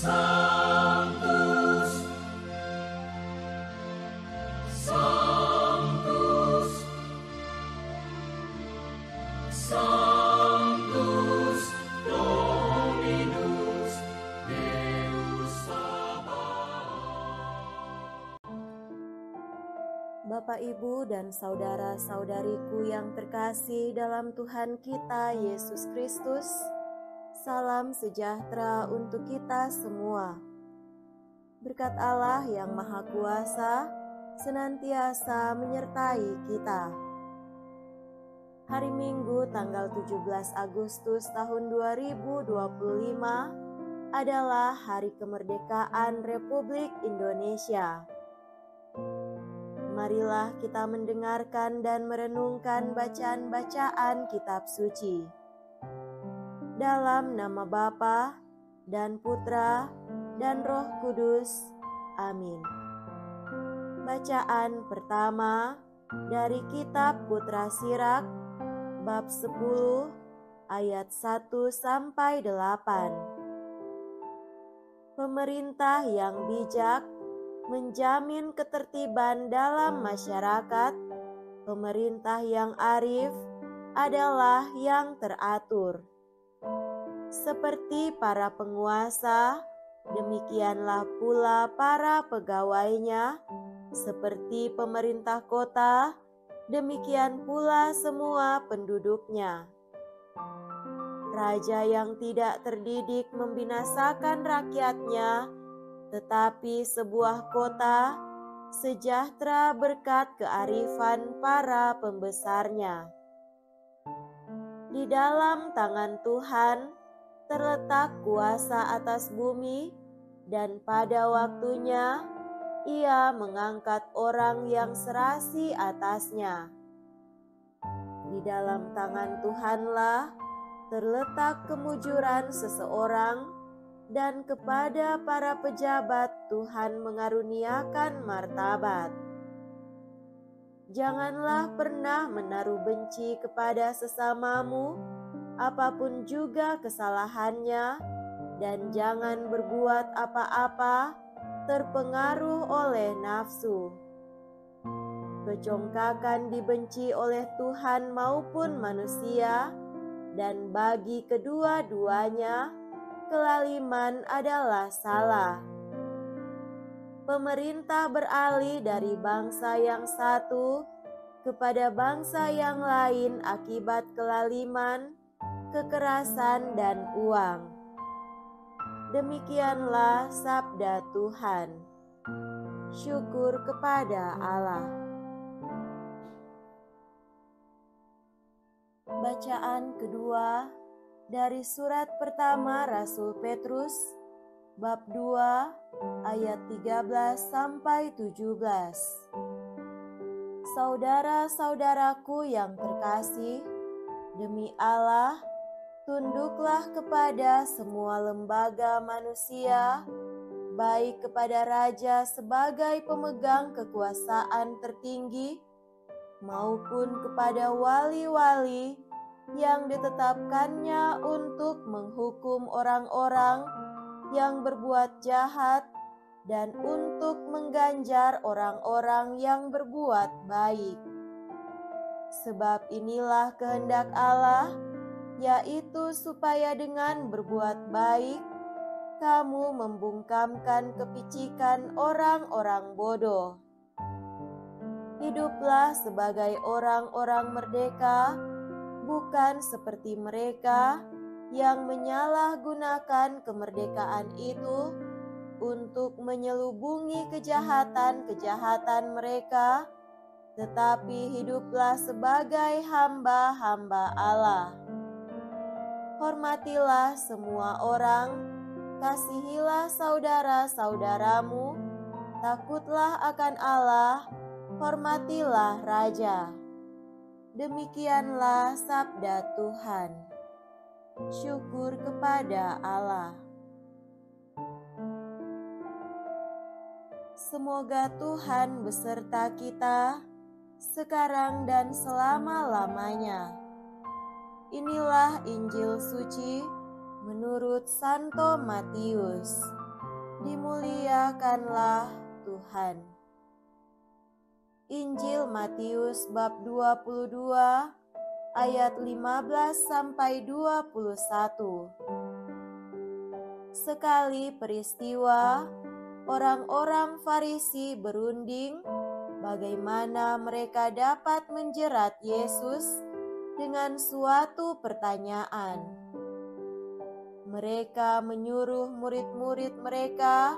Sanctus, Sanctus, Sanctus Dominus Deus Sabaoth. Bapak, Ibu, dan saudara-saudariku yang terkasih dalam Tuhan kita Yesus Kristus, salam sejahtera untuk kita semua. Berkat Allah yang Maha Kuasa senantiasa menyertai kita. Hari Minggu tanggal 17 Agustus tahun 2025 adalah Hari Kemerdekaan Republik Indonesia. Marilah kita mendengarkan dan merenungkan bacaan-bacaan kitab suci. Dalam nama Bapa dan Putra dan Roh Kudus. Amin. Bacaan pertama dari kitab Putra Sirak, bab 10, ayat 1 sampai 8. Pemerintah yang bijak menjamin ketertiban dalam masyarakat. Pemerintah yang arif adalah yang teratur. Seperti para penguasa, demikianlah pula para pegawainya. Seperti pemerintah kota, demikian pula semua penduduknya. Raja yang tidak terdidik membinasakan rakyatnya, tetapi sebuah kota sejahtera berkat kearifan para pembesarnya. Di dalam tangan Tuhan terletak kuasa atas bumi, dan pada waktunya Ia mengangkat orang yang serasi atasnya. Di dalam tangan Tuhanlah terletak kemujuran seseorang, dan kepada para pejabat Tuhan mengaruniakan martabat. Janganlah pernah menaruh benci kepada sesamamu, apapun juga kesalahannya, dan jangan berbuat apa-apa terpengaruh oleh nafsu. Kecongkakan dibenci oleh Tuhan maupun manusia, dan bagi kedua-duanya kelaliman adalah salah. Pemerintah beralih dari bangsa yang satu kepada bangsa yang lain akibat kelaliman, kekerasan, dan uang. Demikianlah sabda Tuhan. Syukur kepada Allah. Bacaan kedua dari surat pertama Rasul Petrus, bab 2, ayat 13 sampai 17. Saudara-saudaraku yang terkasih, demi Allah, tunduklah kepada semua lembaga manusia, baik kepada raja sebagai pemegang kekuasaan tertinggi, maupun kepada wali-wali yang ditetapkannya untuk menghukum orang-orang yang berbuat jahat dan untuk mengganjar orang-orang yang berbuat baik. Sebab inilah kehendak Allah, yaitu supaya dengan berbuat baik, kamu membungkamkan kepicikan orang-orang bodoh. Hiduplah sebagai orang-orang merdeka, bukan seperti mereka yang menyalahgunakan kemerdekaan itu untuk menyelubungi kejahatan-kejahatan mereka, tetapi hiduplah sebagai hamba-hamba Allah. Hormatilah semua orang, kasihilah saudara-saudaramu, takutlah akan Allah, hormatilah raja. Demikianlah sabda Tuhan. Syukur kepada Allah. Semoga Tuhan beserta kita sekarang dan selama-lamanya. Inilah Injil suci menurut Santo Matius. Dimuliakanlah Tuhan. Injil Matius bab 22 ayat 15 sampai 21. Sekali peristiwa, orang-orang Farisi berunding bagaimana mereka dapat menjerat Yesus dengan suatu pertanyaan. Mereka menyuruh murid-murid mereka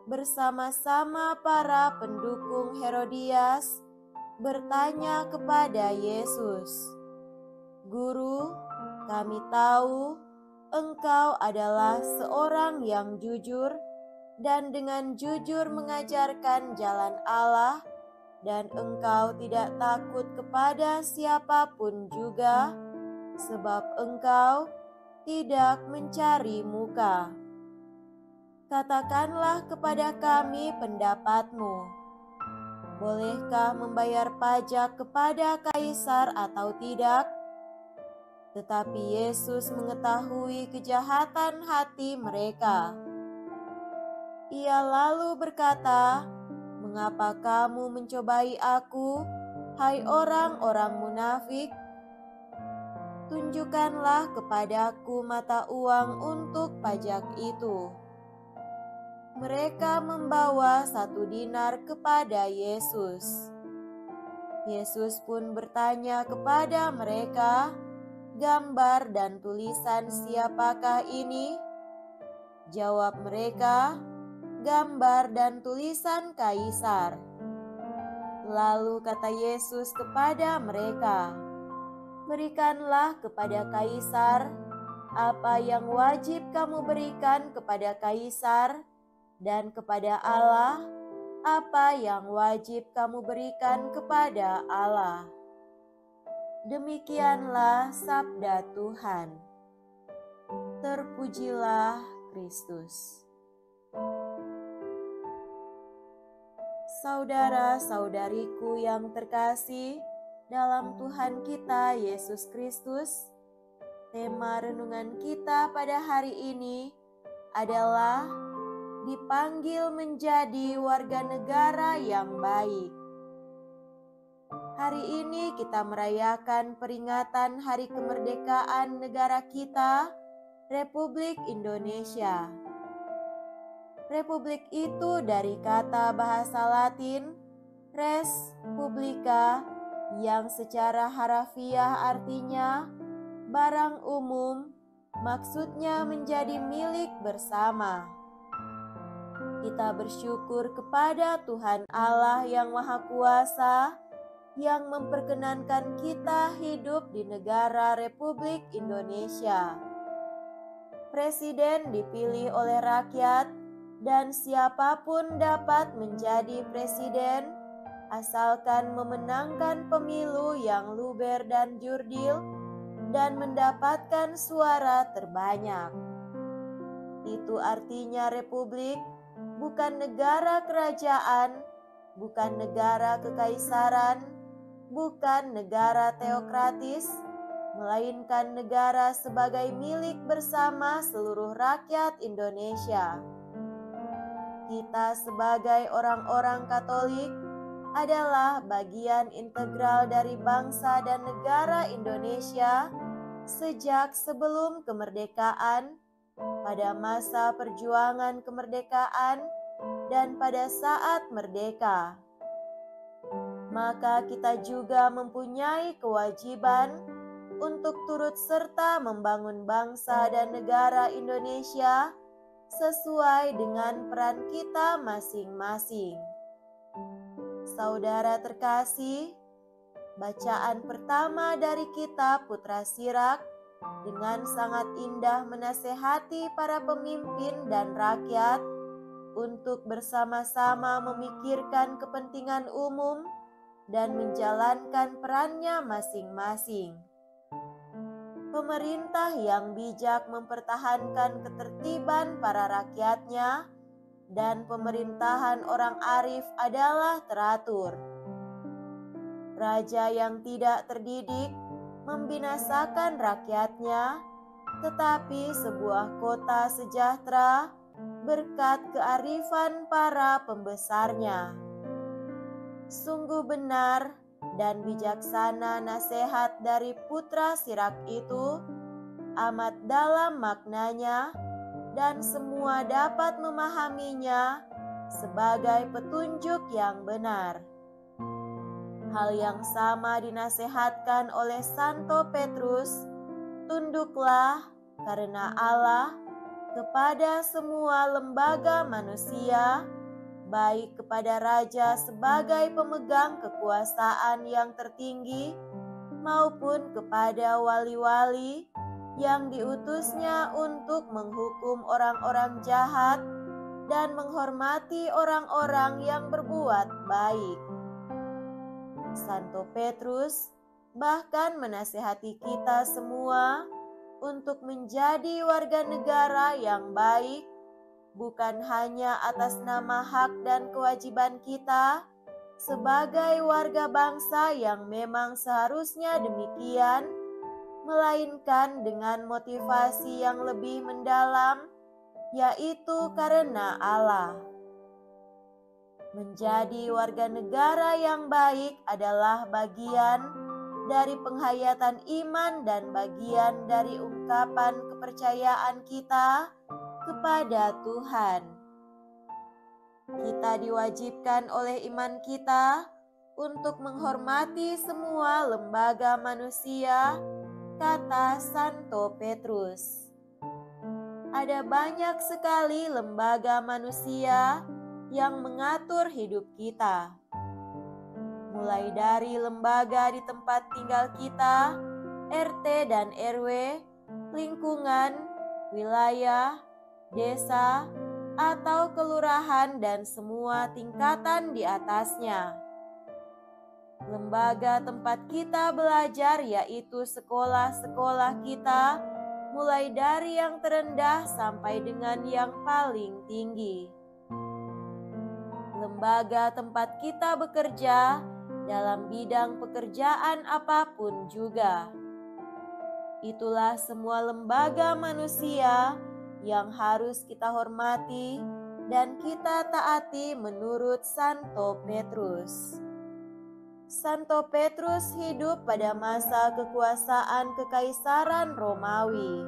bersama-sama para pendukung Herodias bertanya kepada Yesus, "Guru, kami tahu Engkau adalah seorang yang jujur dan dengan jujur mengajarkan jalan Allah, dan Engkau tidak takut kepada siapapun juga, sebab Engkau tidak mencari muka. Katakanlah kepada kami pendapat-Mu. Bolehkah membayar pajak kepada Kaisar atau tidak?" Tetapi Yesus mengetahui kejahatan hati mereka. Ia lalu berkata, "Mengapa kamu mencobai aku, hai orang-orang munafik? Tunjukkanlah kepadaku mata uang untuk pajak itu." Mereka membawa 1 dinar kepada Yesus. Yesus pun bertanya kepada mereka, "Gambar dan tulisan siapakah ini?" Jawab mereka, "Gambar dan tulisan Kaisar." Lalu kata Yesus kepada mereka, "Berikanlah kepada Kaisar apa yang wajib kamu berikan kepada Kaisar, dan kepada Allah apa yang wajib kamu berikan kepada Allah." Demikianlah sabda Tuhan. Terpujilah Kristus. Saudara-saudariku yang terkasih dalam Tuhan kita Yesus Kristus, tema renungan kita pada hari ini adalah dipanggil menjadi warga negara yang baik. Hari ini kita merayakan peringatan Hari Kemerdekaan negara kita, Republik Indonesia. Republik itu dari kata bahasa Latin res publica, yang secara harafiah artinya barang umum, maksudnya menjadi milik bersama. Kita bersyukur kepada Tuhan Allah yang Maha Kuasa yang memperkenankan kita hidup di negara Republik Indonesia. Presiden dipilih oleh rakyat, dan siapapun dapat menjadi presiden asalkan memenangkan pemilu yang luber dan jurdil dan mendapatkan suara terbanyak. Itu artinya republik bukan negara kerajaan, bukan negara kekaisaran, bukan negara teokratis, melainkan negara sebagai milik bersama seluruh rakyat Indonesia. Kita sebagai orang-orang Katolik adalah bagian integral dari bangsa dan negara Indonesia sejak sebelum kemerdekaan, pada masa perjuangan kemerdekaan, dan pada saat merdeka. Maka kita juga mempunyai kewajiban untuk turut serta membangun bangsa dan negara Indonesia sesuai dengan peran kita masing-masing. Saudara terkasih, bacaan pertama dari kitab Putra Sirak dengan sangat indah menasehati para pemimpin dan rakyat untuk bersama-sama memikirkan kepentingan umum dan menjalankan perannya masing-masing. Pemerintah yang bijak mempertahankan ketertiban para rakyatnya, dan pemerintahan orang arif adalah teratur. Raja yang tidak terdidik membinasakan rakyatnya, tetapi sebuah kota sejahtera berkat kearifan para pembesarnya. Sungguh benar dan bijaksana nasihat dari putra Sirak itu, amat dalam maknanya, dan semua dapat memahaminya sebagai petunjuk yang benar. Hal yang sama dinasihatkan oleh Santo Petrus, tunduklah karena Allah kepada semua lembaga manusia, baik kepada raja sebagai pemegang kekuasaan yang tertinggi, maupun kepada wali-wali yang diutusnya untuk menghukum orang-orang jahat dan menghormati orang-orang yang berbuat baik. Santo Petrus bahkan menasihati kita semua untuk menjadi warga negara yang baik, bukan hanya atas nama hak dan kewajiban kita sebagai warga bangsa yang memang seharusnya demikian, melainkan dengan motivasi yang lebih mendalam, yaitu karena Allah. Menjadi warga negara yang baik adalah bagian dari penghayatan iman dan bagian dari ungkapan kepercayaan kita kepada Tuhan. Kita diwajibkan oleh iman kita untuk menghormati semua lembaga manusia, kata Santo Petrus. Ada banyak sekali lembaga manusia yang mengatur hidup kita. Mulai dari lembaga di tempat tinggal kita, RT dan RW, lingkungan, wilayah, desa, atau kelurahan dan semua tingkatan di atasnya. Lembaga tempat kita belajar yaitu sekolah-sekolah kita, mulai dari yang terendah sampai dengan yang paling tinggi. Lembaga tempat kita bekerja dalam bidang pekerjaan apapun juga. Itulah semua lembaga manusia yang harus kita hormati dan kita taati menurut Santo Petrus. Santo Petrus hidup pada masa kekuasaan Kekaisaran Romawi.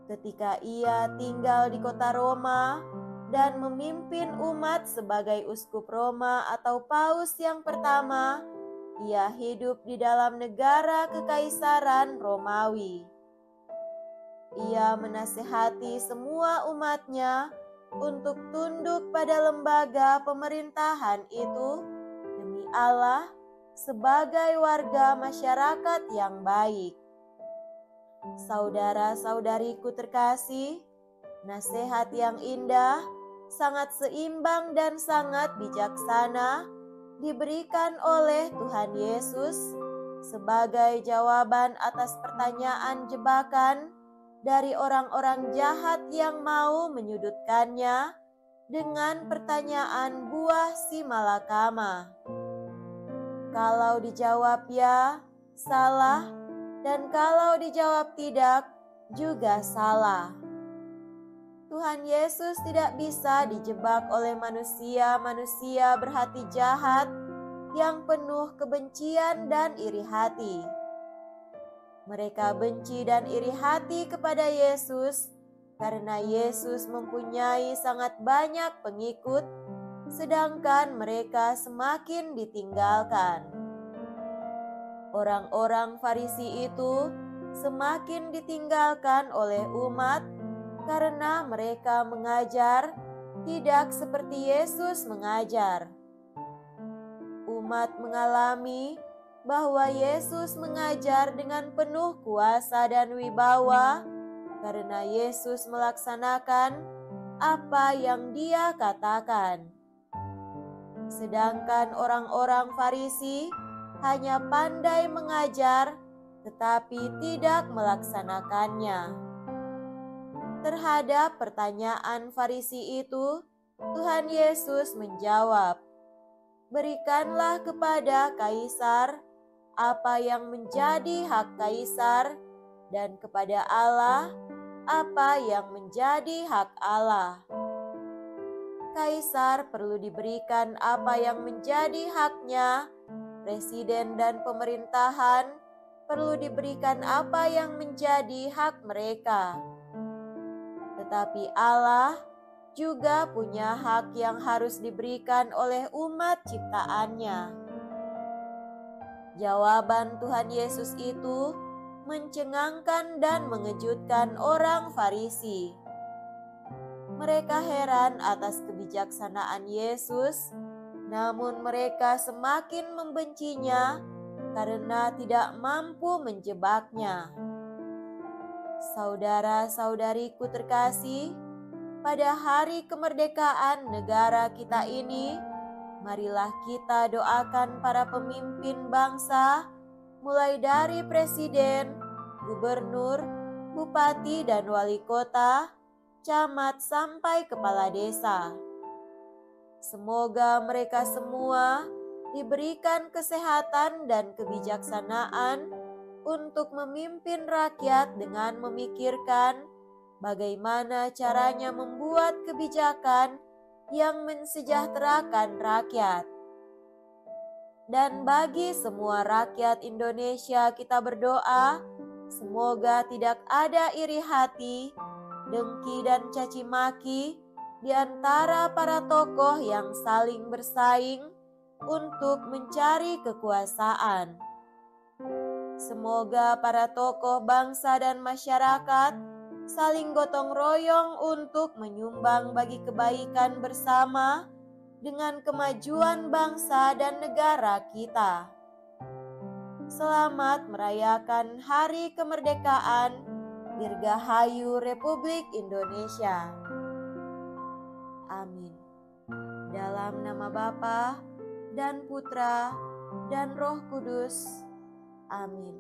Ketika ia tinggal di kota Roma dan memimpin umat sebagai uskup Roma atau paus yang pertama, ia hidup di dalam negara Kekaisaran Romawi. Ia menasihati semua umatnya untuk tunduk pada lembaga pemerintahan itu demi Allah sebagai warga masyarakat yang baik. Saudara-saudariku terkasih, nasihat yang indah, sangat seimbang dan sangat bijaksana diberikan oleh Tuhan Yesus sebagai jawaban atas pertanyaan jebakan dari orang-orang jahat yang mau menyudutkannya dengan pertanyaan buah si malakama. Kalau dijawab ya, salah, dan kalau dijawab tidak, juga salah. Tuhan Yesus tidak bisa dijebak oleh manusia-manusia berhati jahat yang penuh kebencian dan iri hati. Mereka benci dan iri hati kepada Yesus karena Yesus mempunyai sangat banyak pengikut, sedangkan mereka semakin ditinggalkan. Orang-orang Farisi itu semakin ditinggalkan oleh umat karena mereka mengajar tidak seperti Yesus mengajar. Umat mengalami bahwa Yesus mengajar dengan penuh kuasa dan wibawa karena Yesus melaksanakan apa yang Dia katakan. Sedangkan orang-orang Farisi hanya pandai mengajar tetapi tidak melaksanakannya. Terhadap pertanyaan Farisi itu, Tuhan Yesus menjawab, "Berikanlah kepada Kaisar apa yang menjadi hak Kaisar, dan kepada Allah apa yang menjadi hak Allah. Kaisar perlu diberikan apa yang menjadi haknya, presiden dan pemerintahan perlu diberikan apa yang menjadi hak mereka. Tetapi Allah juga punya hak yang harus diberikan oleh umat ciptaannya. Jawaban Tuhan Yesus itu mencengangkan dan mengejutkan orang Farisi. Mereka heran atas kebijaksanaan Yesus, namun mereka semakin membencinya karena tidak mampu menjebaknya. Saudara-saudariku terkasih, pada hari kemerdekaan negara kita ini, marilah kita doakan para pemimpin bangsa, mulai dari presiden, gubernur, bupati dan wali kota, camat sampai kepala desa. Semoga mereka semua diberikan kesehatan dan kebijaksanaan untuk memimpin rakyat dengan memikirkan bagaimana caranya membuat kebijakan yang mensejahterakan rakyat. Dan bagi semua rakyat Indonesia kita berdoa, semoga tidak ada iri hati, dengki dan caci maki di antara para tokoh yang saling bersaing untuk mencari kekuasaan. Semoga para tokoh bangsa dan masyarakat saling gotong royong untuk menyumbang bagi kebaikan bersama dengan kemajuan bangsa dan negara kita. Selamat merayakan Hari Kemerdekaan Dirgahayu Republik Indonesia. Amin. Dalam nama Bapa dan Putra dan Roh Kudus. Amin.